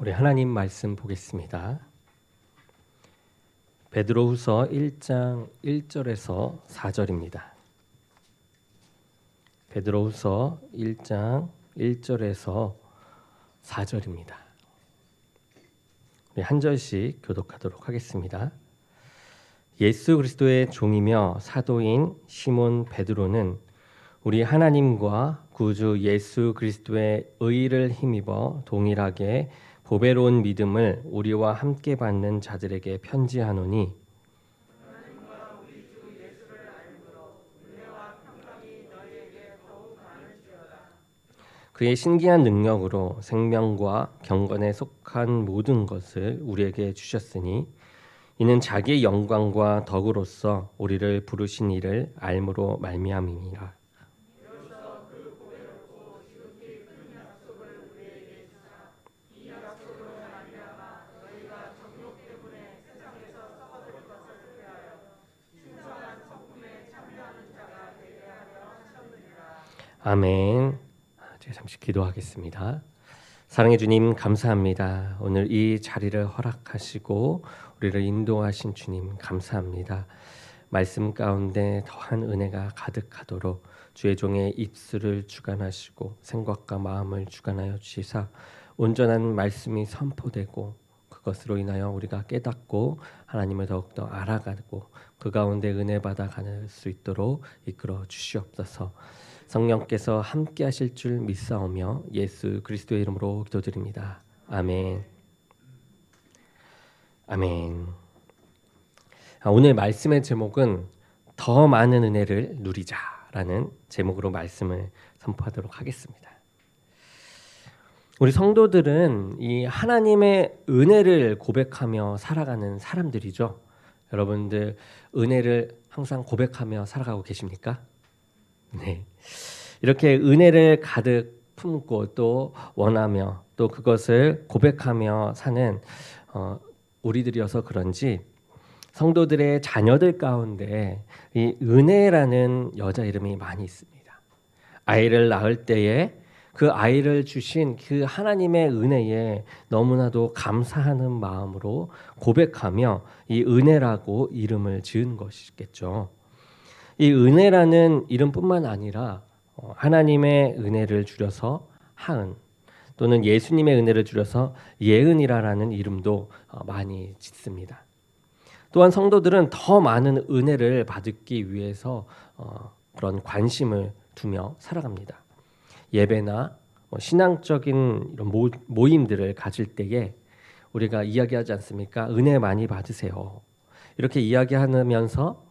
우리 하나님 말씀 보겠습니다. 베드로후서 1장 1절에서 4절입니다. 베드로후서 1장 1절에서 4절입니다. 우리 한 절씩 교독하도록 하겠습니다. 예수 그리스도의 종이며 사도인 시몬 베드로는 우리 하나님과 구주 예수 그리스도의 의를 힘입어 동일하게 보배로운 믿음을 우리와 함께 받는 자들에게 편지하노니 그의 신기한 능력으로 생명과 경건에 속한 모든 것을 우리에게 주셨으니 이는 자기의 영광과 덕으로서 우리를 부르신 이를 알므로 말미암이니라. 아멘. 제가 잠시 기도하겠습니다. 사랑해 주님 감사합니다. 오늘 이 자리를 허락하시고 우리를 인도하신 주님 감사합니다. 말씀 가운데 더한 은혜가 가득하도록 주의 종의 입술을 주관하시고 생각과 마음을 주관하여 주시사 온전한 말씀이 선포되고 그것으로 인하여 우리가 깨닫고 하나님을 더욱더 알아가고 그 가운데 은혜 받아갈 수 있도록 이끌어 주시옵소서. 성령께서 함께 하실 줄 믿사오며 예수 그리스도의 이름으로 기도드립니다. 아멘. 아멘. 오늘 말씀의 제목은 더 많은 은혜를 누리자라는 제목으로 말씀을 선포하도록 하겠습니다. 우리 성도들은 이 하나님의 은혜를 고백하며 살아가는 사람들이죠. 여러분들 은혜를 항상 고백하며 살아가고 계십니까? 네. 이렇게 은혜를 가득 품고 또 원하며 또 그것을 고백하며 사는 우리들이어서 그런지 성도들의 자녀들 가운데 이 은혜라는 여자 이름이 많이 있습니다. 아이를 낳을 때에 그 아이를 주신 그 하나님의 은혜에 너무나도 감사하는 마음으로 고백하며 이 은혜라고 이름을 지은 것이겠죠. 이 은혜라는 이름뿐만 아니라 하나님의 은혜를 줄여서 하은 또는 예수님의 은혜를 줄여서 예은이라는 이름도 많이 짓습니다. 또한 성도들은 더 많은 은혜를 받기 위해서 그런 관심을 두며 살아갑니다. 예배나 신앙적인 이런 모임들을 가질 때에 우리가 이야기하지 않습니까? 은혜 많이 받으세요. 이렇게 이야기하면서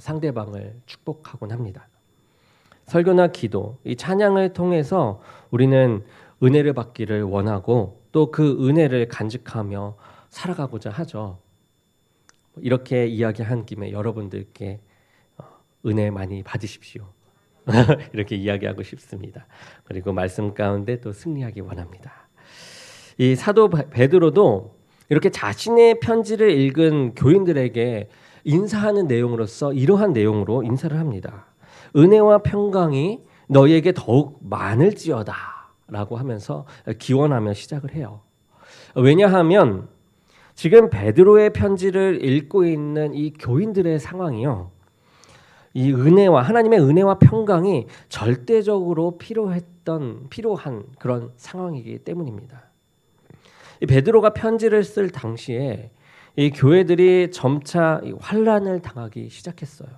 상대방을 축복하곤 합니다. 설교나 기도, 이 찬양을 통해서 우리는 은혜를 받기를 원하고 또 그 은혜를 간직하며 살아가고자 하죠. 이렇게 이야기한 김에 여러분들께 은혜 많이 받으십시오. 이렇게 이야기하고 싶습니다. 그리고 말씀 가운데 또 승리하기 원합니다. 이 사도 베드로도 이렇게 자신의 편지를 읽은 교인들에게 인사하는 내용으로서 이러한 내용으로 인사를 합니다. 은혜와 평강이 너희에게 더욱 많을지어다 라고 하면서 기원하며 시작을 해요. 왜냐하면 지금 베드로의 편지를 읽고 있는 이 교인들의 상황이요, 이 은혜와 하나님의 은혜와 평강이 절대적으로 필요한 그런 상황이기 때문입니다. 이 베드로가 편지를 쓸 당시에 이 교회들이 점차 환란을 당하기 시작했어요.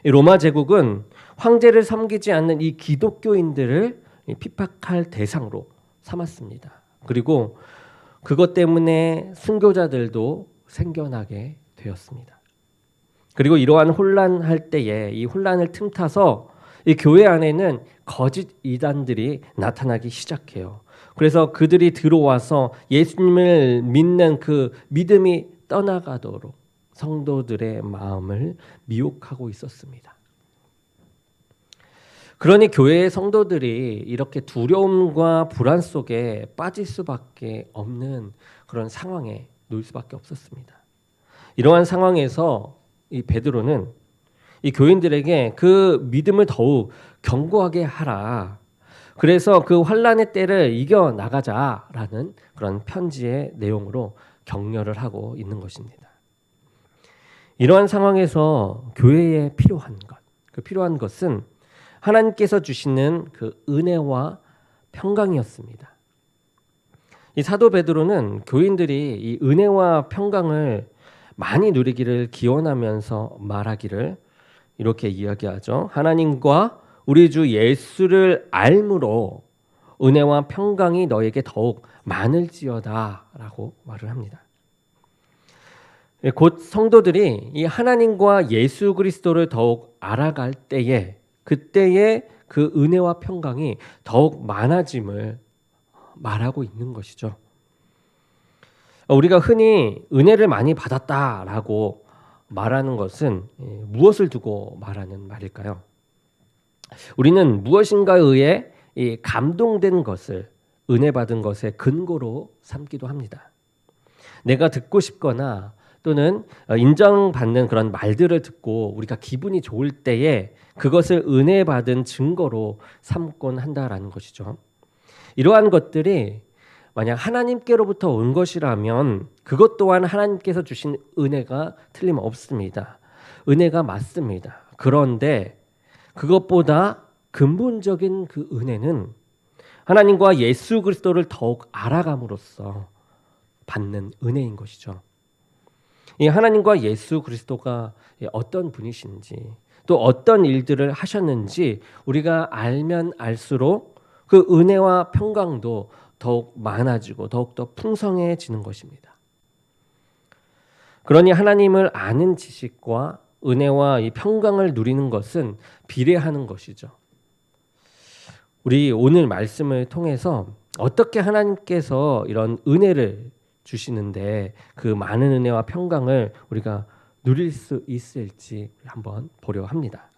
이 로마 제국은 황제를 섬기지 않는 이 기독교인들을 핍박할 대상으로 삼았습니다. 그리고 그것 때문에 순교자들도 생겨나게 되었습니다. 그리고 이러한 혼란할 때에 이 혼란을 틈타서 이 교회 안에는 거짓 이단들이 나타나기 시작해요. 그래서 그들이 들어와서 예수님을 믿는 그 믿음이 떠나가도록 성도들의 마음을 미혹하고 있었습니다. 그러니 교회의 성도들이 이렇게 두려움과 불안 속에 빠질 수밖에 없는 그런 상황에 놓일 수밖에 없었습니다. 이러한 상황에서 이 베드로는 이 교인들에게 그 믿음을 더욱 견고하게 하라. 그래서 그 환란의 때를 이겨 나가자라는 그런 편지의 내용으로 격려를 하고 있는 것입니다. 이러한 상황에서 교회에 필요한 것, 그 필요한 것은 하나님께서 주시는 그 은혜와 평강이었습니다. 이 사도 베드로는 교인들이 이 은혜와 평강을 많이 누리기를 기원하면서 말하기를 이렇게 이야기하죠. 하나님과 우리 주 예수를 알므로 은혜와 평강이 너에게 더욱 많을지어다라고 말을 합니다. 곧 성도들이 이 하나님과 예수 그리스도를 더욱 알아갈 때에 그때에 그 은혜와 평강이 더욱 많아짐을 말하고 있는 것이죠. 우리가 흔히 은혜를 많이 받았다라고 말하는 것은 무엇을 두고 말하는 말일까요? 우리는 무엇인가에 의해 감동된 것을 은혜 받은 것의 근거로 삼기도 합니다. 내가 듣고 싶거나 또는 인정받는 그런 말들을 듣고 우리가 기분이 좋을 때에 그것을 은혜 받은 증거로 삼곤 한다라는 것이죠. 이러한 것들이 만약 하나님께로부터 온 것이라면 그것 또한 하나님께서 주신 은혜가 틀림없습니다. 은혜가 맞습니다. 그런데 그것보다 근본적인 그 은혜는 하나님과 예수 그리스도를 더욱 알아감으로써 받는 은혜인 것이죠. 이 하나님과 예수 그리스도가 어떤 분이신지 또 어떤 일들을 하셨는지 우리가 알면 알수록 그 은혜와 평강도 더욱 많아지고 더욱더 풍성해지는 것입니다. 그러니 하나님을 아는 지식과 은혜와 이 평강을 누리는 것은 비례하는 것이죠. 우리 오늘 말씀을 통해서 어떻게 하나님께서 이런 은혜를 주시는데 그 많은 은혜와 평강을 우리가 누릴 수 있을지 한번 보려 합니다.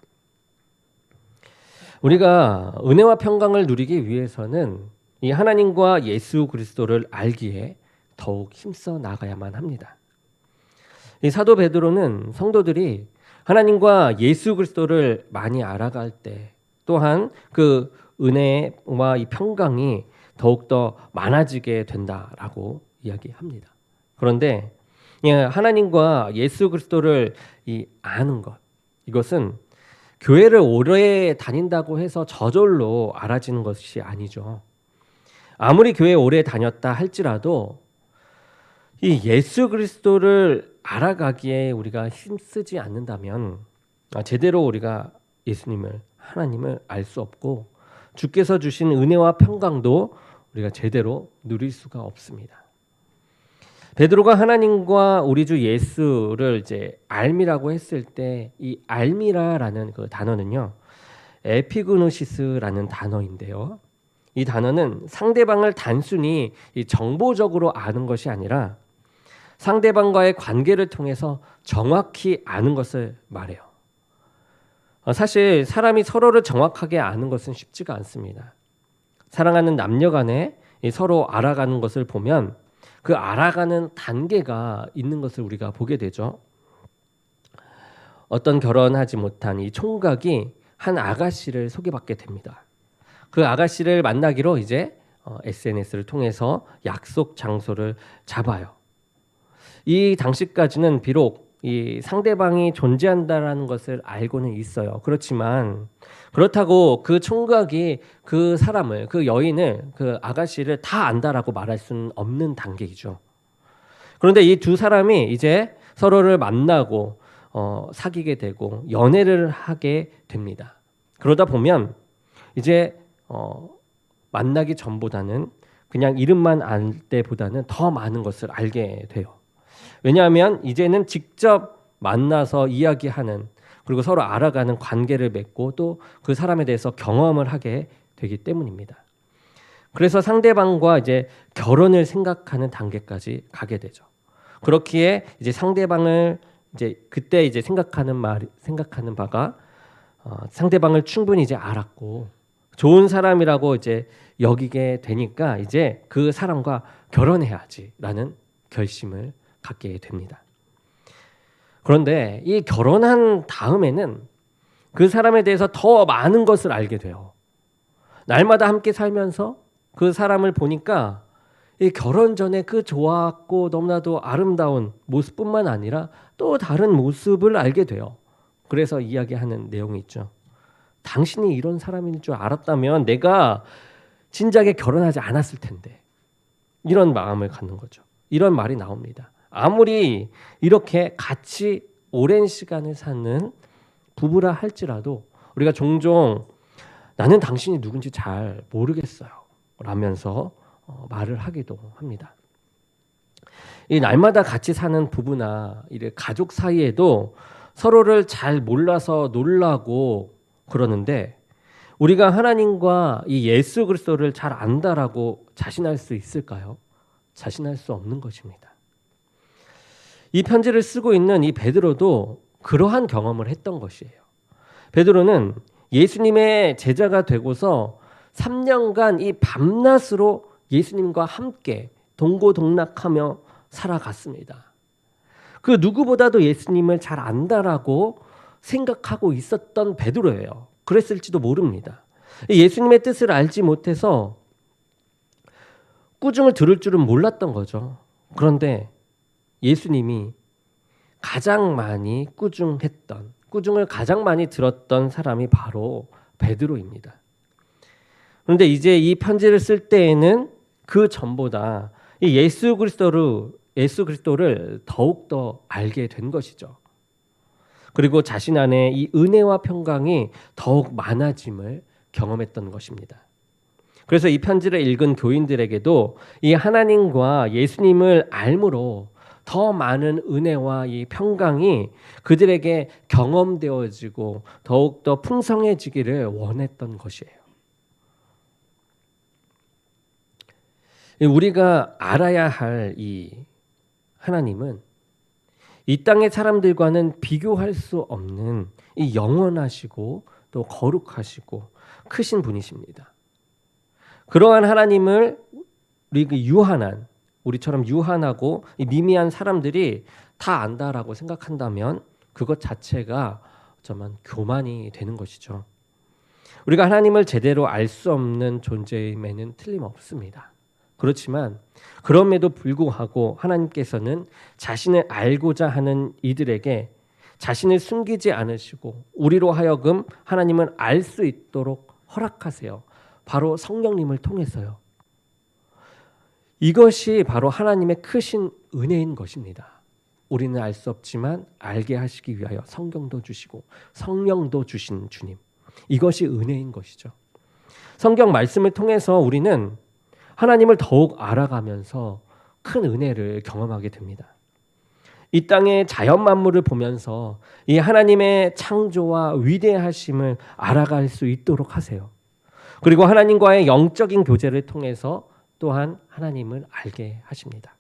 우리가 은혜와 평강을 누리기 위해서는 이 하나님과 예수 그리스도를 알기에 더욱 힘써 나가야만 합니다. 이 사도 베드로는 성도들이 하나님과 예수 그리스도를 많이 알아갈 때 또한 그 은혜와 이 평강이 더욱더 많아지게 된다라고 이야기합니다. 그런데 하나님과 예수 그리스도를 아는 것, 이것은 교회를 오래 다닌다고 해서 저절로 알아지는 것이 아니죠. 아무리 교회 오래 다녔다 할지라도 이 예수 그리스도를 알아가기에 우리가 힘쓰지 않는다면 제대로 우리가 예수님을 하나님을 알 수 없고 주께서 주신 은혜와 평강도 우리가 제대로 누릴 수가 없습니다. 베드로가 하나님과 우리 주 예수를 이제 알미라고 했을 때 이 알미라라는 그 단어는요, 에피그노시스라는 단어인데요. 이 단어는 상대방을 단순히 정보적으로 아는 것이 아니라 상대방과의 관계를 통해서 정확히 아는 것을 말해요. 사실 사람이 서로를 정확하게 아는 것은 쉽지가 않습니다. 사랑하는 남녀 간에 서로 알아가는 것을 보면 그 알아가는 단계가 있는 것을 우리가 보게 되죠. 어떤 결혼하지 못한 이 총각이 한 아가씨를 소개받게 됩니다. 그 아가씨를 만나기로 이제 SNS를 통해서 약속 장소를 잡아요. 이 당시까지는 비록 이 상대방이 존재한다라는 것을 알고는 있어요. 그렇지만 그렇다고 그 총각이 그 사람을, 그 여인을, 그 아가씨를 다 안다라고 말할 수는 없는 단계이죠. 그런데 이 두 사람이 이제 서로를 만나고 사귀게 되고 연애를 하게 됩니다. 그러다 보면 이제 만나기 전보다는 그냥 이름만 알 때보다는 더 많은 것을 알게 돼요. 왜냐하면 이제는 직접 만나서 이야기하는, 그리고 서로 알아가는 관계를 맺고 또 그 사람에 대해서 경험을 하게 되기 때문입니다. 그래서 상대방과 이제 결혼을 생각하는 단계까지 가게 되죠. 그렇기에 이제 상대방을 이제 그때 이제 생각하는 바가 상대방을 충분히 이제 알았고 좋은 사람이라고 이제 여기게 되니까 이제 그 사람과 결혼해야지라는 결심을 갖게 됩니다. 그런데 이 결혼한 다음에는 그 사람에 대해서 더 많은 것을 알게 돼요. 날마다 함께 살면서 그 사람을 보니까 이 결혼 전에 그 좋았고 너무나도 아름다운 모습뿐만 아니라 또 다른 모습을 알게 돼요. 그래서 이야기하는 내용이 있죠. 당신이 이런 사람인 줄 알았다면 내가 진작에 결혼하지 않았을 텐데. 이런 마음을 갖는 거죠. 이런 말이 나옵니다. 아무리 이렇게 같이 오랜 시간을 사는 부부라 할지라도 우리가 종종 나는 당신이 누군지 잘 모르겠어요 라면서 말을 하기도 합니다. 이 날마다 같이 사는 부부나 이래 가족 사이에도 서로를 잘 몰라서 놀라고 그러는데 우리가 하나님과 이 예수 그리스도를 잘 안다라고 자신할 수 있을까요? 자신할 수 없는 것입니다. 이 편지를 쓰고 있는 이 베드로도 그러한 경험을 했던 것이에요. 베드로는 예수님의 제자가 되고서 3년간 이 밤낮으로 예수님과 함께 동고동락하며 살아갔습니다. 그 누구보다도 예수님을 잘 안다라고 생각하고 있었던 베드로예요. 그랬을지도 모릅니다. 예수님의 뜻을 알지 못해서 꾸중을 들을 줄은 몰랐던 거죠. 그런데 예수님이 가장 많이 꾸중을 가장 많이 들었던 사람이 바로 베드로입니다. 그런데 이제 이 편지를 쓸 때에는 그 전보다 이 예수 그리스도를 더욱더 알게 된 것이죠. 그리고 자신 안에 이 은혜와 평강이 더욱 많아짐을 경험했던 것입니다. 그래서 이 편지를 읽은 교인들에게도 이 하나님과 예수님을 알므로 더 많은 은혜와 이 평강이 그들에게 경험되어지고 더욱더 풍성해지기를 원했던 것이에요. 우리가 알아야 할 이 하나님은 이 땅의 사람들과는 비교할 수 없는 이 영원하시고 또 거룩하시고 크신 분이십니다. 그러한 하나님을 우리처럼 유한하고 미미한 사람들이 다 안다라고 생각한다면 그것 자체가 어쩌면 교만이 되는 것이죠. 우리가 하나님을 제대로 알 수 없는 존재임에는 틀림없습니다. 그렇지만 그럼에도 불구하고 하나님께서는 자신을 알고자 하는 이들에게 자신을 숨기지 않으시고 우리로 하여금 하나님을 알 수 있도록 허락하세요. 바로 성령님을 통해서요. 이것이 바로 하나님의 크신 은혜인 것입니다. 우리는 알 수 없지만 알게 하시기 위하여 성경도 주시고 성령도 주신 주님. 이것이 은혜인 것이죠. 성경 말씀을 통해서 우리는 하나님을 더욱 알아가면서 큰 은혜를 경험하게 됩니다. 이 땅의 자연 만물을 보면서 이 하나님의 창조와 위대하심을 알아갈 수 있도록 하세요. 그리고 하나님과의 영적인 교제를 통해서 또한 하나님을 알게 하십니다.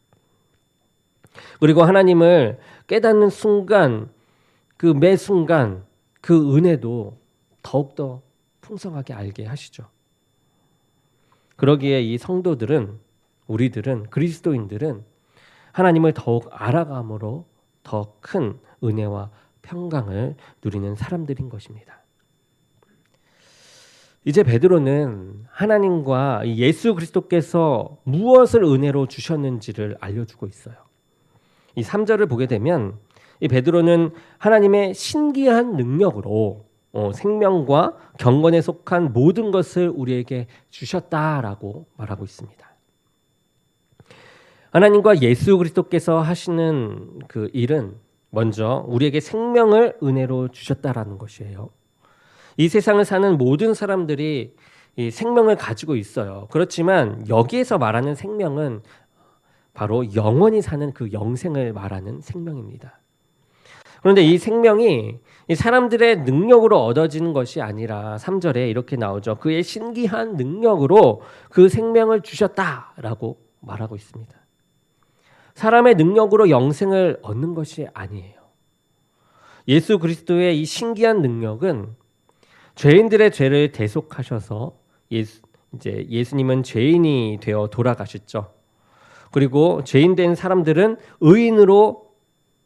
그리고 하나님을 깨닫는 순간 매 순간 그 은혜도 더욱더 풍성하게 알게 하시죠. 그러기에 이 성도들은 우리들은 그리스도인들은 하나님을 더욱 알아감으로 더 큰 은혜와 평강을 누리는 사람들인 것입니다. 이제 베드로는 하나님과 예수 그리스도께서 무엇을 은혜로 주셨는지를 알려주고 있어요. 이 3절을 보게 되면 이 베드로는 하나님의 신기한 능력으로 생명과 경건에 속한 모든 것을 우리에게 주셨다라고 말하고 있습니다. 하나님과 예수 그리스도께서 하시는 그 일은 먼저 우리에게 생명을 은혜로 주셨다라는 것이에요. 이 세상을 사는 모든 사람들이 이 생명을 가지고 있어요. 그렇지만 여기에서 말하는 생명은 바로 영원히 사는 그 영생을 말하는 생명입니다. 그런데 이 생명이 이 사람들의 능력으로 얻어지는 것이 아니라 3절에 이렇게 나오죠. 그의 신기한 능력으로 그 생명을 주셨다라고 말하고 있습니다. 사람의 능력으로 영생을 얻는 것이 아니에요. 예수 그리스도의 이 신기한 능력은 죄인들의 죄를 대속하셔서 예수님은 죄인이 되어 돌아가셨죠. 그리고 죄인 된 사람들은 의인으로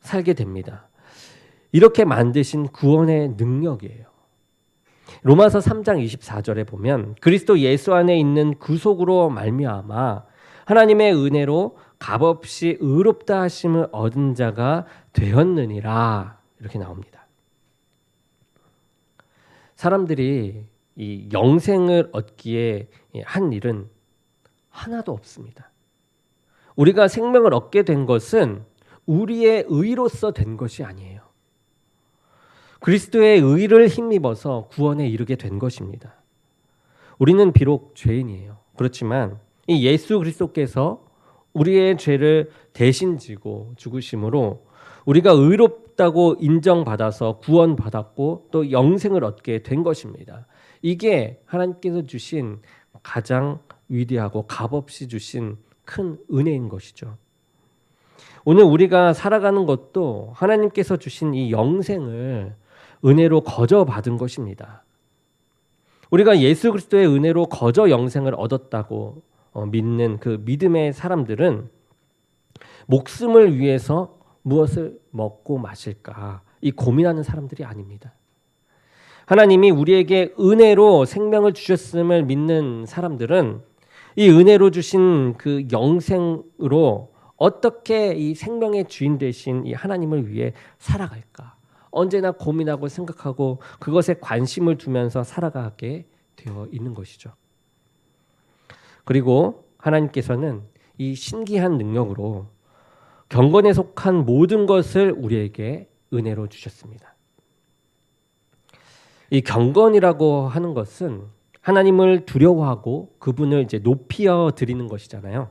살게 됩니다. 이렇게 만드신 구원의 능력이에요. 로마서 3장 24절에 보면 그리스도 예수 안에 있는 구속으로 말미암아 하나님의 은혜로 값없이 의롭다 하심을 얻은 자가 되었느니라 이렇게 나옵니다. 사람들이 이 영생을 얻기에 한 일은 하나도 없습니다. 우리가 생명을 얻게 된 것은 우리의 의로서 된 것이 아니에요. 그리스도의 의를 힘입어서 구원에 이르게 된 것입니다. 우리는 비록 죄인이에요. 그렇지만 이 예수 그리스도께서 우리의 죄를 대신 지고 죽으심으로 우리가 의롭다고 인정받아서 구원받았고 또 영생을 얻게 된 것입니다. 이게 하나님께서 주신 가장 위대하고 값없이 주신 큰 은혜인 것이죠. 오늘 우리가 살아가는 것도 하나님께서 주신 이 영생을 은혜로 거저 받은 것입니다. 우리가 예수 그리스도의 은혜로 거저 영생을 얻었다고 믿는 그 믿음의 사람들은 목숨을 위해서 무엇을 먹고 마실까 이 고민하는 사람들이 아닙니다. 하나님이 우리에게 은혜로 생명을 주셨음을 믿는 사람들은 이 은혜로 주신 그 영생으로 어떻게 이 생명의 주인 되신 이 하나님을 위해 살아갈까 언제나 고민하고 생각하고 그것에 관심을 두면서 살아가게 되어 있는 것이죠. 그리고 하나님께서는 이 신기한 능력으로 경건에 속한 모든 것을 우리에게 은혜로 주셨습니다. 이 경건이라고 하는 것은 하나님을 두려워하고 그분을 이제 높여 드리는 것이잖아요.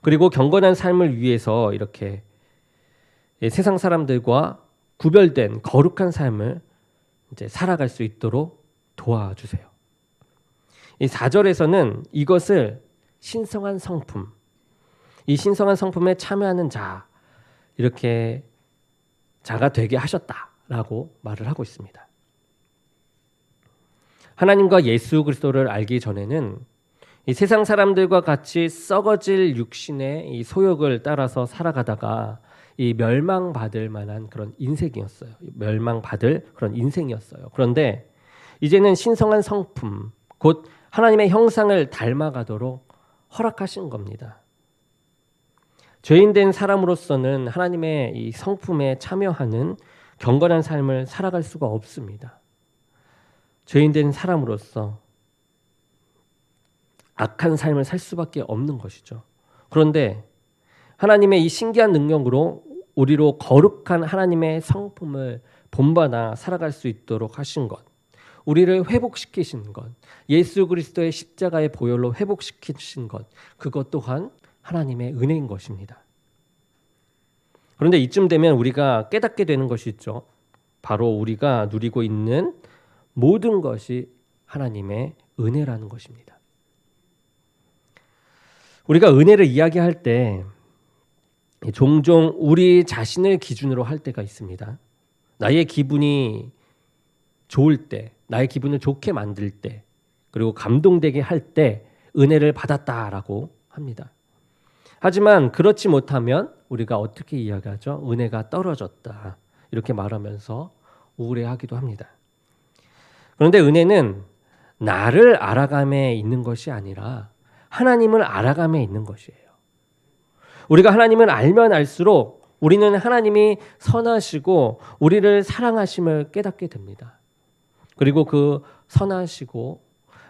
그리고 경건한 삶을 위해서 이렇게 세상 사람들과 구별된 거룩한 삶을 이제 살아갈 수 있도록 도와주세요. 이 4절에서는 이것을 신성한 성품, 이 신성한 성품에 참여하는 자 이렇게 자가 되게 하셨다라고 말을 하고 있습니다. 하나님과 예수 그리스도를 알기 전에는 이 세상 사람들과 같이 썩어질 육신의 이 소욕을 따라서 살아가다가 이 멸망받을 만한 그런 인생이었어요. 멸망받을 그런 인생이었어요. 그런데 이제는 신성한 성품, 곧 하나님의 형상을 닮아가도록 허락하신 겁니다. 죄인된 사람으로서는 하나님의 이 성품에 참여하는 경건한 삶을 살아갈 수가 없습니다. 죄인된 사람으로서 악한 삶을 살 수밖에 없는 것이죠. 그런데 하나님의 이 신기한 능력으로 우리로 거룩한 하나님의 성품을 본받아 살아갈 수 있도록 하신 것, 우리를 회복시키신 것, 예수 그리스도의 십자가의 보혈로 회복시키신 것, 그것 또한 하나님의 은혜인 것입니다. 그런데 이쯤 되면 우리가 깨닫게 되는 것이 있죠. 바로 우리가 누리고 있는 모든 것이 하나님의 은혜라는 것입니다. 우리가 은혜를 이야기할 때 종종 우리 자신을 기준으로 할 때가 있습니다. 나의 기분이 좋을 때, 나의 기분을 좋게 만들 때, 그리고 감동되게 할 때 은혜를 받았다라고 합니다. 하지만 그렇지 못하면 우리가 어떻게 이야기하죠? 은혜가 떨어졌다. 이렇게 말하면서 우울해하기도 합니다. 그런데 은혜는 나를 알아감에 있는 것이 아니라 하나님을 알아감에 있는 것이에요. 우리가 하나님을 알면 알수록 우리는 하나님이 선하시고 우리를 사랑하심을 깨닫게 됩니다. 그리고 그 선하시고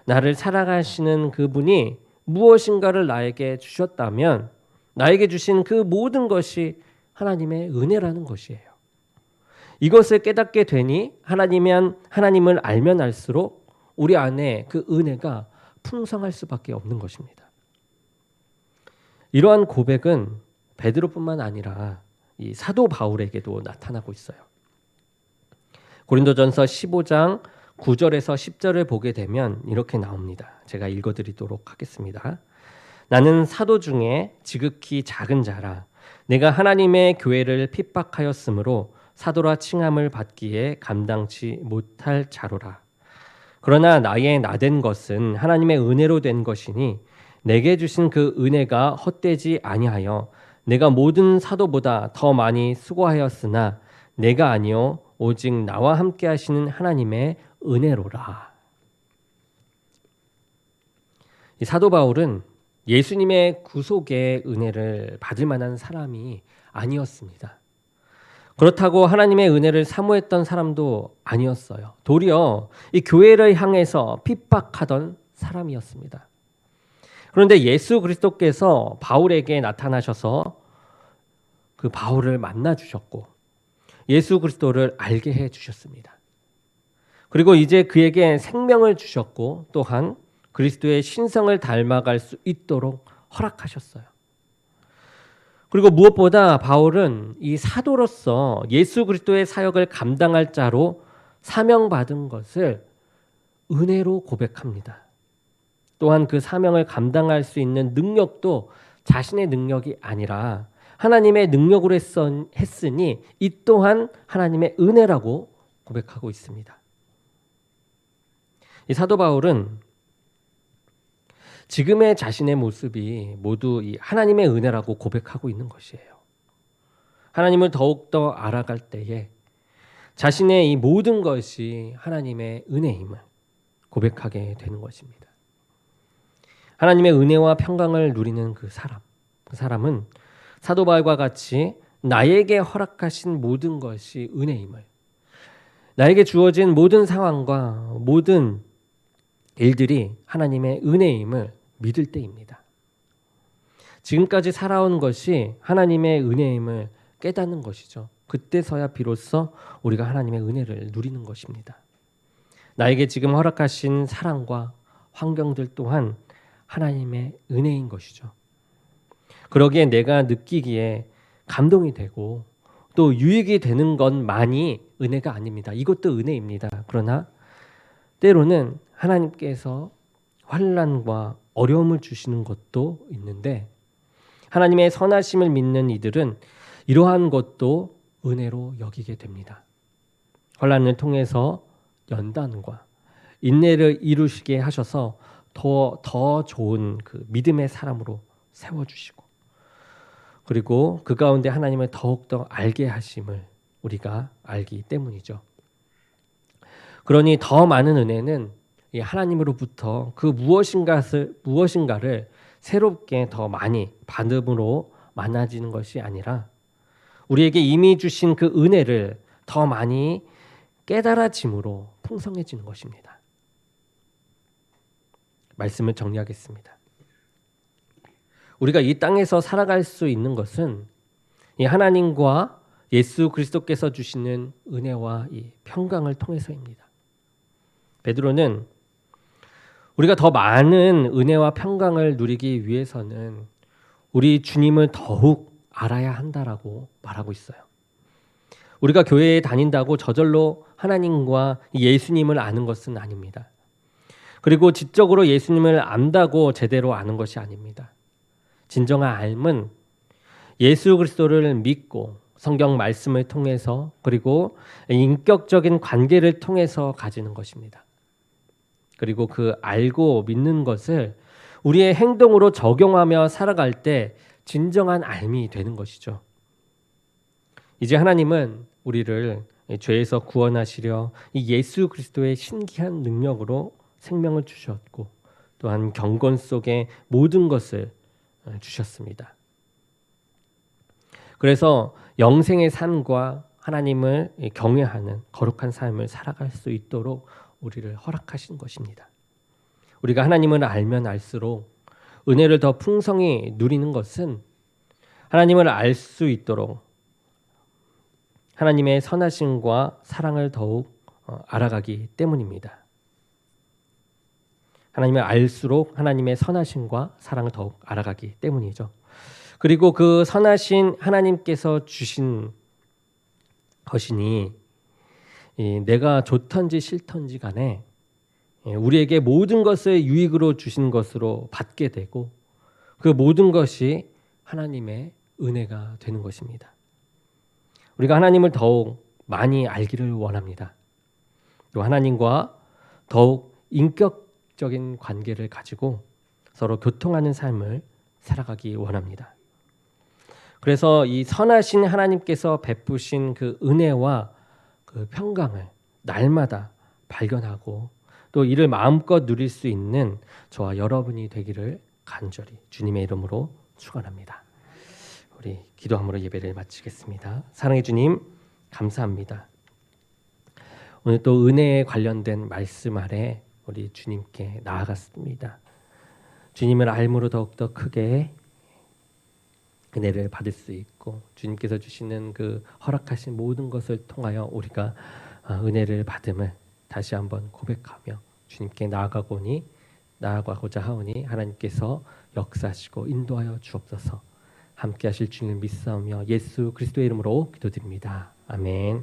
나를 사랑하시는 그분이 무엇인가를 나에게 주셨다면 나에게 주신 그 모든 것이 하나님의 은혜라는 것이에요. 이것을 깨닫게 되니 하나님을 알면 알수록 우리 안에 그 은혜가 풍성할 수밖에 없는 것입니다. 이러한 고백은 베드로뿐만 아니라 이 사도 바울에게도 나타나고 있어요. 고린도전서 15장 9절에서 10절을 보게 되면 이렇게 나옵니다. 제가 읽어드리도록 하겠습니다. 나는 사도 중에 지극히 작은 자라 내가 하나님의 교회를 핍박하였으므로 사도라 칭함을 받기에 감당치 못할 자로라. 그러나 나의 나된 것은 하나님의 은혜로 된 것이니 내게 주신 그 은혜가 헛되지 아니하여 내가 모든 사도보다 더 많이 수고하였으나 내가 아니요 오직 나와 함께 하시는 하나님의 은혜로라. 이 사도 바울은 예수님의 구속의 은혜를 받을 만한 사람이 아니었습니다. 그렇다고 하나님의 은혜를 사모했던 사람도 아니었어요. 도리어 이 교회를 향해서 핍박하던 사람이었습니다. 그런데 예수 그리스도께서 바울에게 나타나셔서 그 바울을 만나 주셨고 예수 그리스도를 알게 해 주셨습니다. 그리고 이제 그에게 생명을 주셨고 또한 그리스도의 신성을 닮아갈 수 있도록 허락하셨어요. 그리고 무엇보다 바울은 이 사도로서 예수 그리스도의 사역을 감당할 자로 사명받은 것을 은혜로 고백합니다. 또한 그 사명을 감당할 수 있는 능력도 자신의 능력이 아니라 하나님의 능력으로 했으니 이 또한 하나님의 은혜라고 고백하고 있습니다. 이 사도 바울은 지금의 자신의 모습이 모두 이 하나님의 은혜라고 고백하고 있는 것이에요. 하나님을 더욱더 알아갈 때에 자신의 이 모든 것이 하나님의 은혜임을 고백하게 되는 것입니다. 하나님의 은혜와 평강을 누리는 그 사람은 사도 바울과 같이 나에게 허락하신 모든 것이 은혜임을, 나에게 주어진 모든 상황과 모든 일들이 하나님의 은혜임을 믿을 때입니다. 지금까지 살아온 것이 하나님의 은혜임을 깨닫는 것이죠. 그때서야 비로소 우리가 하나님의 은혜를 누리는 것입니다. 나에게 지금 허락하신 사랑과 환경들 또한 하나님의 은혜인 것이죠. 그러기에 내가 느끼기에 감동이 되고 또 유익이 되는 것만이 은혜가 아닙니다. 이것도 은혜입니다. 그러나 때로는 하나님께서 환난과 어려움을 주시는 것도 있는데 하나님의 선하심을 믿는 이들은 이러한 것도 은혜로 여기게 됩니다. 환난을 통해서 연단과 인내를 이루시게 하셔서 더 좋은 그 믿음의 사람으로 세워주시고 그리고 그 가운데 하나님을 더욱더 알게 하심을 우리가 알기 때문이죠. 그러니 더 많은 은혜는 하나님으로부터 그 무엇인가를 새롭게 더 많이 받음으로 많아지는 것이 아니라 우리에게 이미 주신 그 은혜를 더 많이 깨달아짐으로 풍성해지는 것입니다. 말씀을 정리하겠습니다. 우리가 이 땅에서 살아갈 수 있는 것은 이 하나님과 예수 그리스도께서 주시는 은혜와 이 평강을 통해서입니다. 베드로는 우리가 더 많은 은혜와 평강을 누리기 위해서는 우리 주님을 더욱 알아야 한다라고 말하고 있어요. 우리가 교회에 다닌다고 저절로 하나님과 예수님을 아는 것은 아닙니다. 그리고 지적으로 예수님을 안다고 제대로 아는 것이 아닙니다. 진정한 알은 예수 그리스도를 믿고 성경 말씀을 통해서 그리고 인격적인 관계를 통해서 가지는 것입니다. 그리고 그 알고 믿는 것을 우리의 행동으로 적용하며 살아갈 때 진정한 알미 되는 것이죠. 이제 하나님은 우리를 죄에서 구원하시려 이 예수 그리스도의 신기한 능력으로 생명을 주셨고 또한 경건 속에 모든 것을 주셨습니다. 그래서 영생의 삶과 하나님을 경외하는 거룩한 삶을 살아갈 수 있도록 우리를 허락하신 것입니다. 우리가 하나님을 알면 알수록 은혜를 더 풍성히 누리는 것은 하나님을 알 수 있도록 하나님의 선하심과 사랑을 더욱 알아가기 때문입니다. 하나님을 알수록 하나님의 선하심과 사랑을 더욱 알아가기 때문이죠. 그리고 그 선하신 하나님께서 주신 것이니 내가 좋던지 싫던지 간에 우리에게 모든 것을 유익으로 주신 것으로 받게 되고 그 모든 것이 하나님의 은혜가 되는 것입니다. 우리가 하나님을 더욱 많이 알기를 원합니다. 또 하나님과 더욱 인격적인 관계를 가지고 서로 교통하는 삶을 살아가기 원합니다. 그래서 이 선하신 하나님께서 베푸신 그 은혜와 그 평강을 날마다 발견하고 또 이를 마음껏 누릴 수 있는 저와 여러분이 되기를 간절히 주님의 이름으로 축원합니다. 우리 기도함으로 예배를 마치겠습니다. 사랑의 주님, 감사합니다. 오늘 또 은혜에 관련된 말씀 아래 우리 주님께 나아갔습니다. 주님을 알므로 더욱더 크게 은혜를 받을 수 있고 주님께서 주시는 그 허락하신 모든 것을 통하여 우리가 은혜를 받음을 다시 한번 고백하며 주님께 나아가고자 하오니 하나님께서 역사하시고 인도하여 주옵소서. 함께 하실 주님을 믿사오며 예수 그리스도의 이름으로 기도드립니다. 아멘.